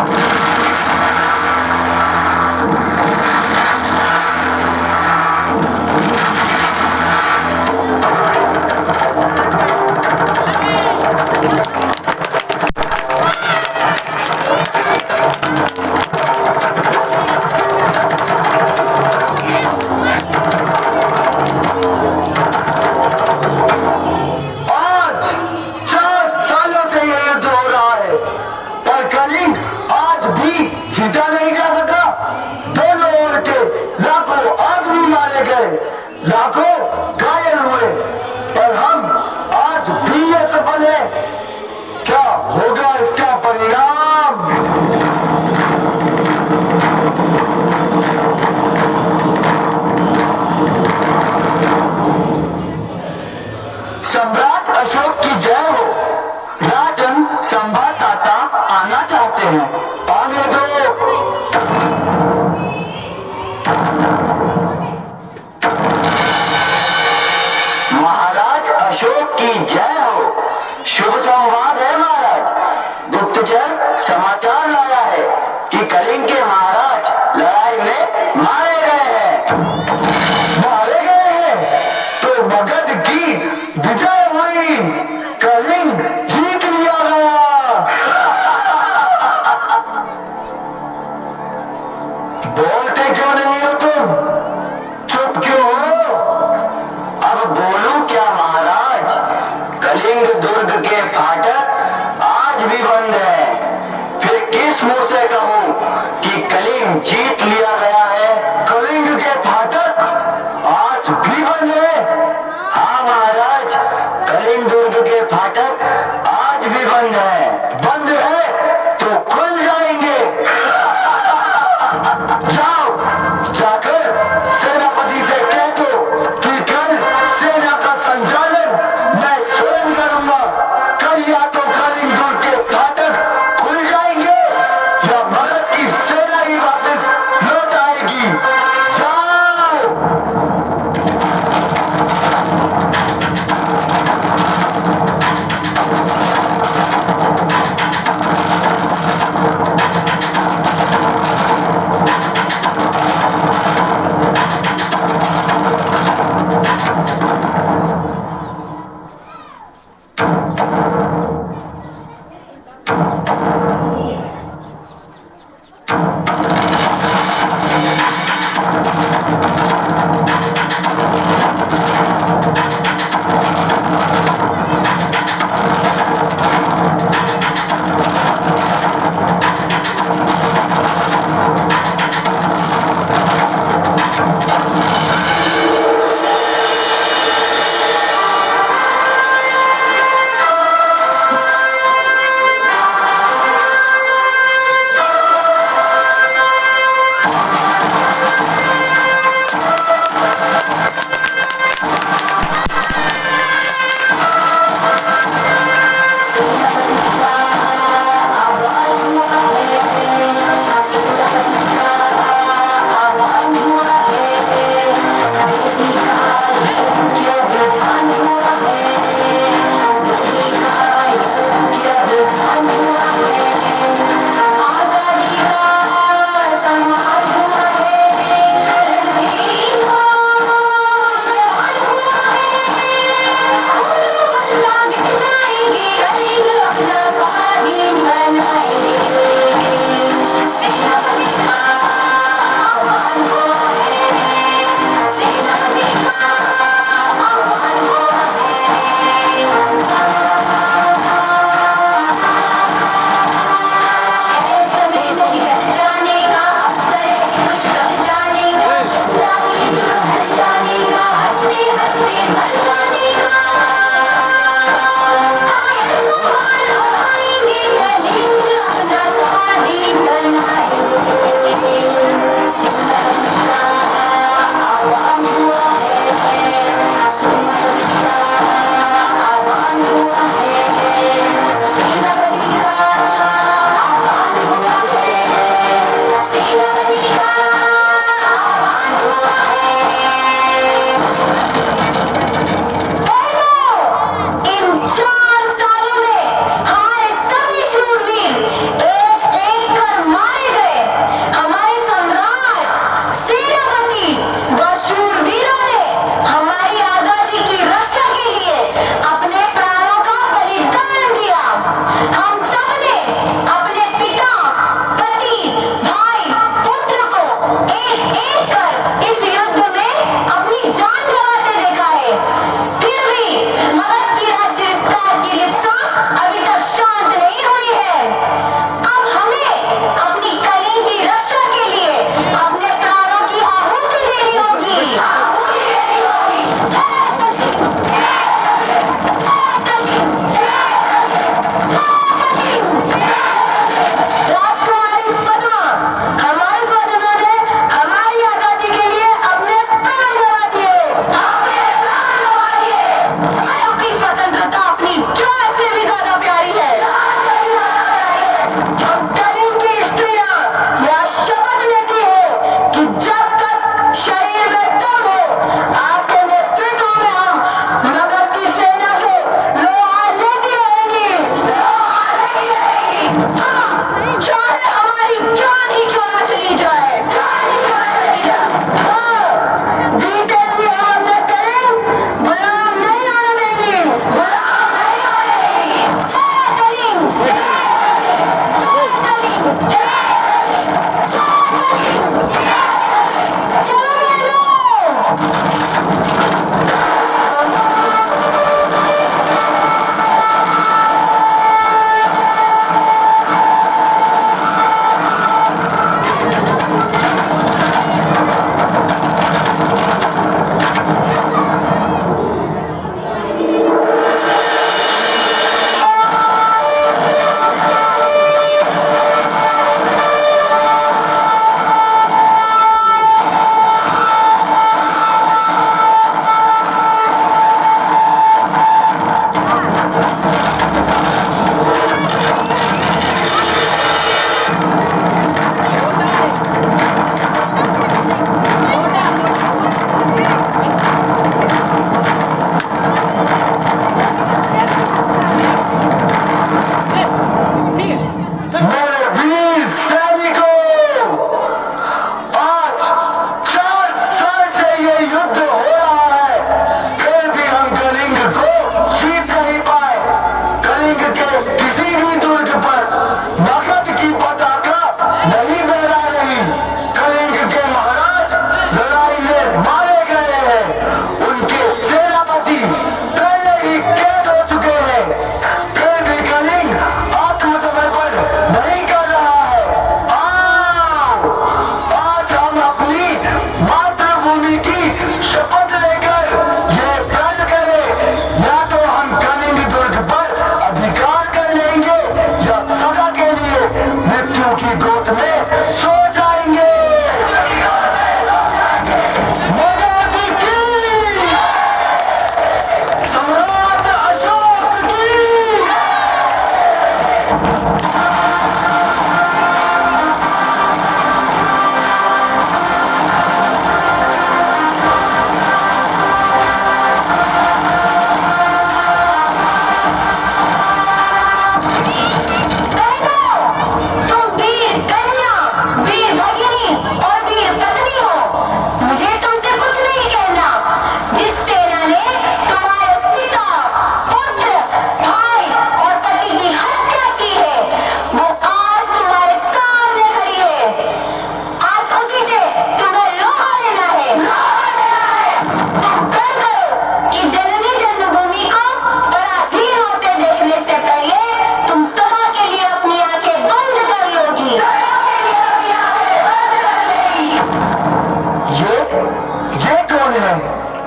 आज 4 सालों से ये युद्ध हो रहा है, पर कलिंग आज भी जीता नहीं जा सका। दोनों ओर के लाखों आदमी मारे गए, लाखों घायल हुए, पर हम आज भी ये सफल है। क्या होगा इसका परिणाम? सम्राट अशोक की जय हो। राजन संवाददाता आना चाहते हैं, आने दो। महाराज अशोक की जय हो। शुभ संवाद है महाराज। गुप्तचर समाचार लाया है कि कलिंग के महाराज लड़ाई में मारे गए हैं। मारे गए हैं तो मगध की विजय हुई, कलिंग जीत लिया गया। बोलते क्यों नहीं हो तुम? चुप क्यों हो? अब बोलूं क्या महाराज? कलिंग दुर्ग के फाटक आज भी बंद है। फिर किस मुंह से कहूं कि कलिंग जीत लिया गया है? कलिंग के फाटक आज भी बंद है। हाँ महाराज, कलिंग दुर्ग के फाटक आज भी बंद है। बंद है तो खुल जाएंगे। जाओ, जाकर सेनापति से कह दो कि कल सेना का संचालन मैं स्वयं करूंगा। कल या तो कलिंग दुर्ग के फाटक खुल जाएंगे या मगध की सेना ही वापस लौट की गोद में सो जाएंगे। मगध की, सम्राट अशोक की।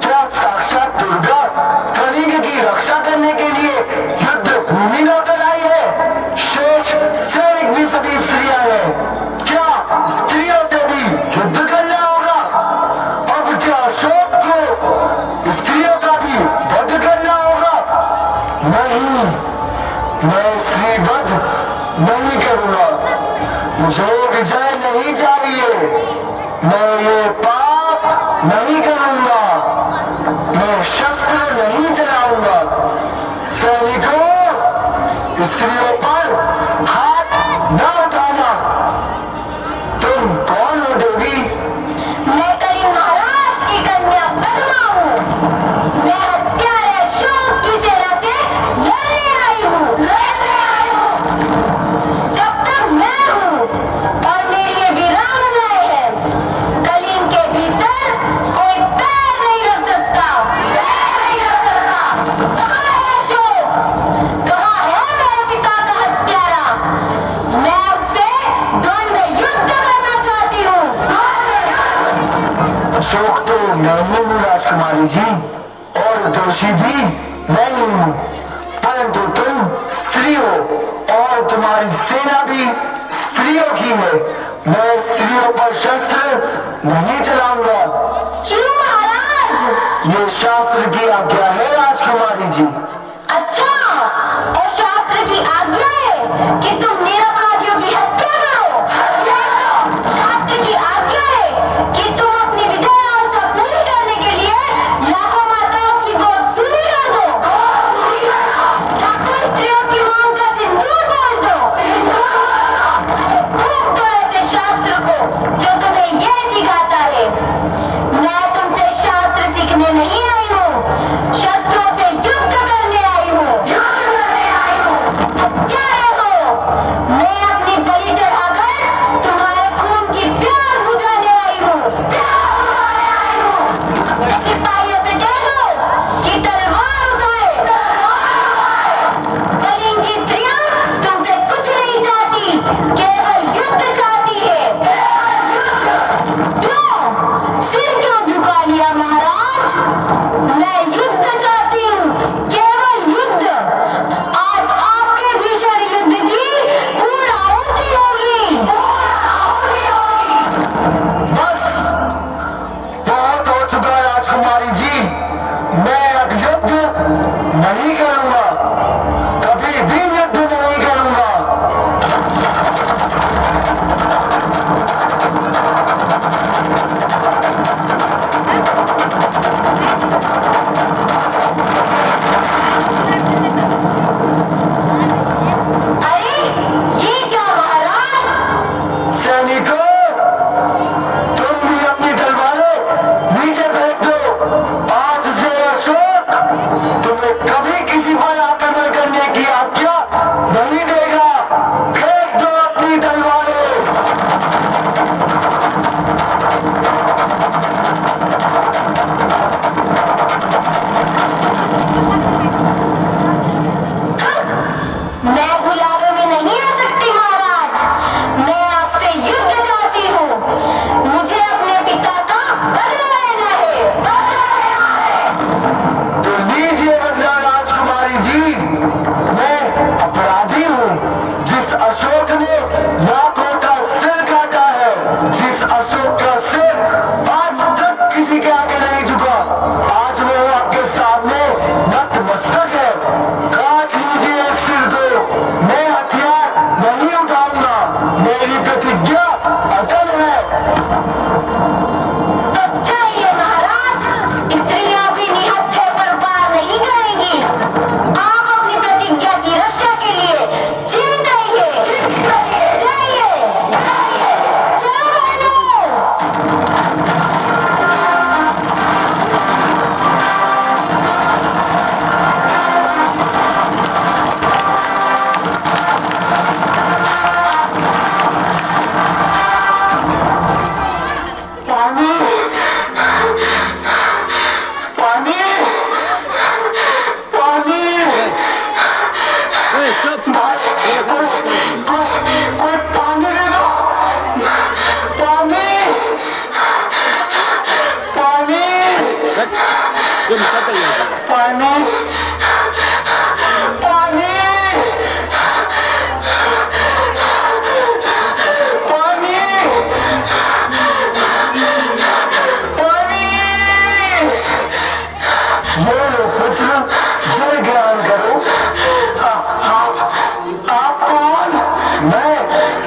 क्या साक्षात दुर्गा कलिंग की रक्षा करने के लिए युद्ध भूमि लौटकर आई है? शेष सैनिक भी सभी स्त्रियां हैं। क्या स्त्रियों से भी युद्ध करना होगा? अब क्या अशोक को स्त्रियों का भी वध करना होगा? नहीं, मैं स्त्री वध नहीं करूंगा। मुझे विजय नहीं चाहिए। मैं ये पाप नहीं करूंगा। मैं शस्त्र नहीं चलाऊंगा। सैनिकों, स्त्रियों पर हाथ न उठाना। तुम कौन हो देवी? मैं कलिंग महाराज की कन्या पद्मा हूँ। मैं हत्यारे अशोक की सेना से लड़ने आई हूँ। जब तक मैं हूँ और मेरी ये वीरांगनाएं हैं, कलिंग के भीतर कोई पैर नहीं रख सकता। कहाँ है अशोक? कहाँ है मेरे पिता का हत्यारा? मैं उससे द्वंद्व युद्ध करना चाहती हूँ। अशोक तो मैं ही हूँ राजकुमारी जी, और दोषी भी मैं ही हूँ। परंतु तुम स्त्री हो और तुम्हारी सेना भी स्त्रियों की है। मैं स्त्रियों पर शस्त्र नहीं चलाऊंगा। क्यों महाराज? ये शास्त्र की आज्ञा है राजकुमारी जी। अच्छा, और शास्त्र की आज्ञा है कि तुम निरपराधियों की हत्या करो। शास्त्र की आज्ञा है कि तुम अपनी विजय लालसा पूरी करने के लिए लाखों माताओं की गोद सूनी कर दो। लाखों स्त्रियों की मांग का सिंदूर बोझ दो। फूंक दो ऐसे शास्त्र को जो तुम्हें यह सिखाता है। मैं तुमसे शास्त्र सीखने नहीं आई हूँ, शस्त्रों से युद्ध करने आई हूँ। हत्यारे हो।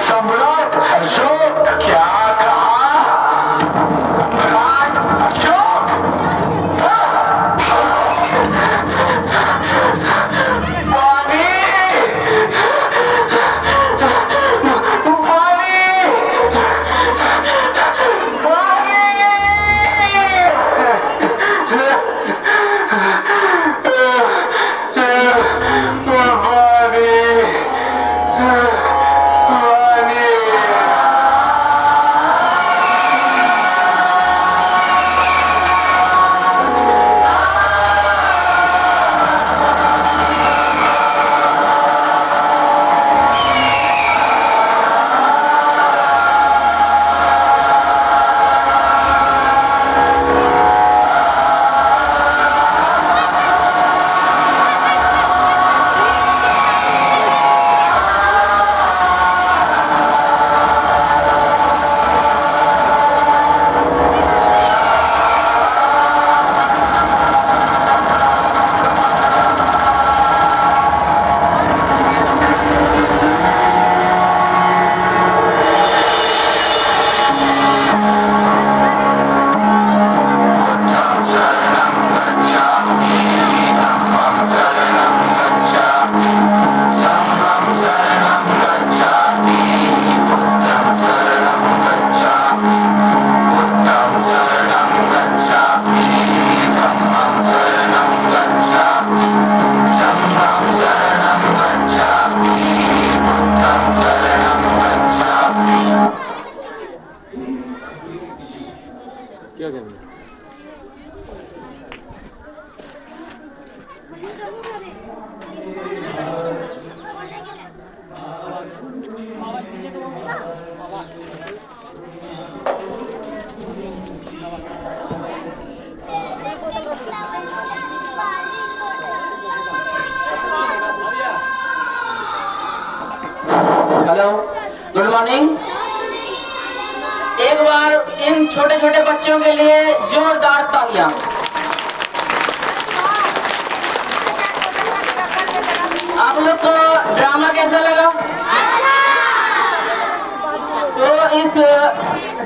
सम्राट अशोक। क्या कहा? सम्राट अशोक। वाणी, क्या करेंगे? Hello, good morning. एक बार इन छोटे छोटे बच्चों के लिए जोरदार तालियां। आप लोग को ड्रामा कैसा लगा? तो इस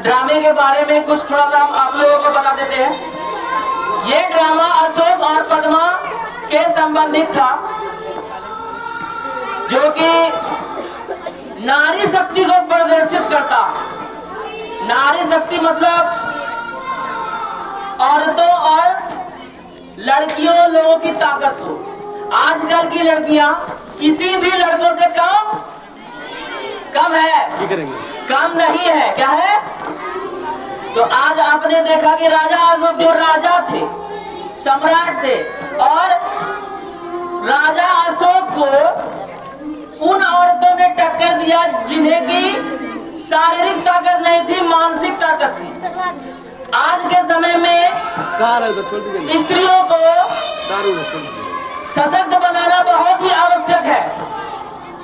ड्रामे के बारे में कुछ थोड़ा सा हम आप लोगों को बता देते हैं। ये ड्रामा अशोक और पद्मा के संबंधित था, जो कि नारी शक्ति को प्रदर्शित करता। नारी शक्ति मतलब औरतों और लड़कियों लोगों की ताकत को। आजकल की लड़कियां किसी भी लड़कों से कम है, कम नहीं है। क्या है? तो आज आपने देखा कि राजा अशोक जो राजा थे, सम्राट थे, और राजा अशोक को उन औरतों ने टक्कर दिया जिन्हें की शारीरिक ताकत नहीं थी, मानसिक ताकत थी। आज के समय में स्त्रियों को सशक्त बनाना बहुत ही आवश्यक है।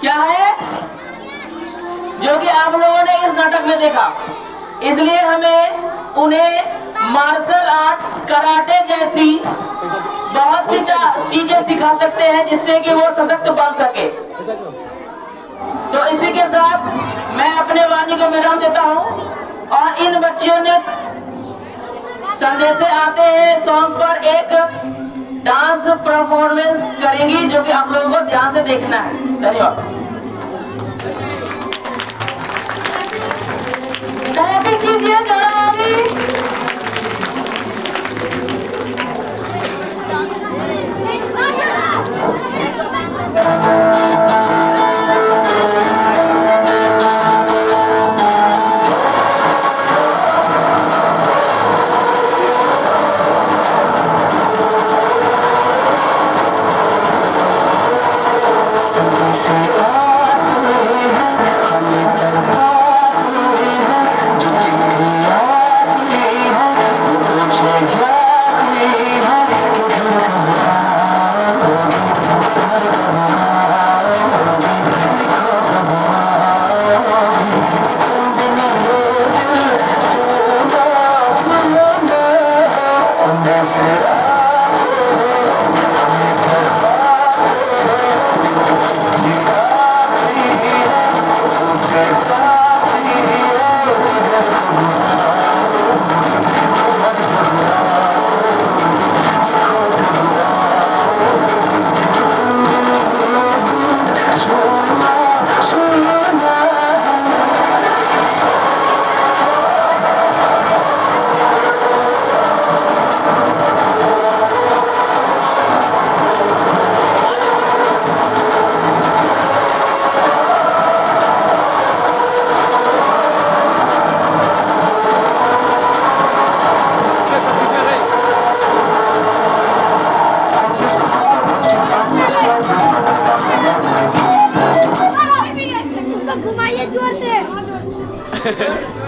क्या है? जो कि आप लोगों ने इस नाटक में देखा। इसलिए हमें उन्हें मार्शल आर्ट, कराटे जैसी बहुत सी चीजें सिखा सकते हैं जिससे कि वो सशक्त बन सके। तो इसी के साथ मैं अपने वाणी को विराम देता हूं और इन बच्चियों ने संदेशे आते हैं सॉन्ग पर एक डांस परफॉर्मेंस करेंगी, जो कि आप लोगों को ध्यान से देखना है। धन्यवाद। कीजिए से है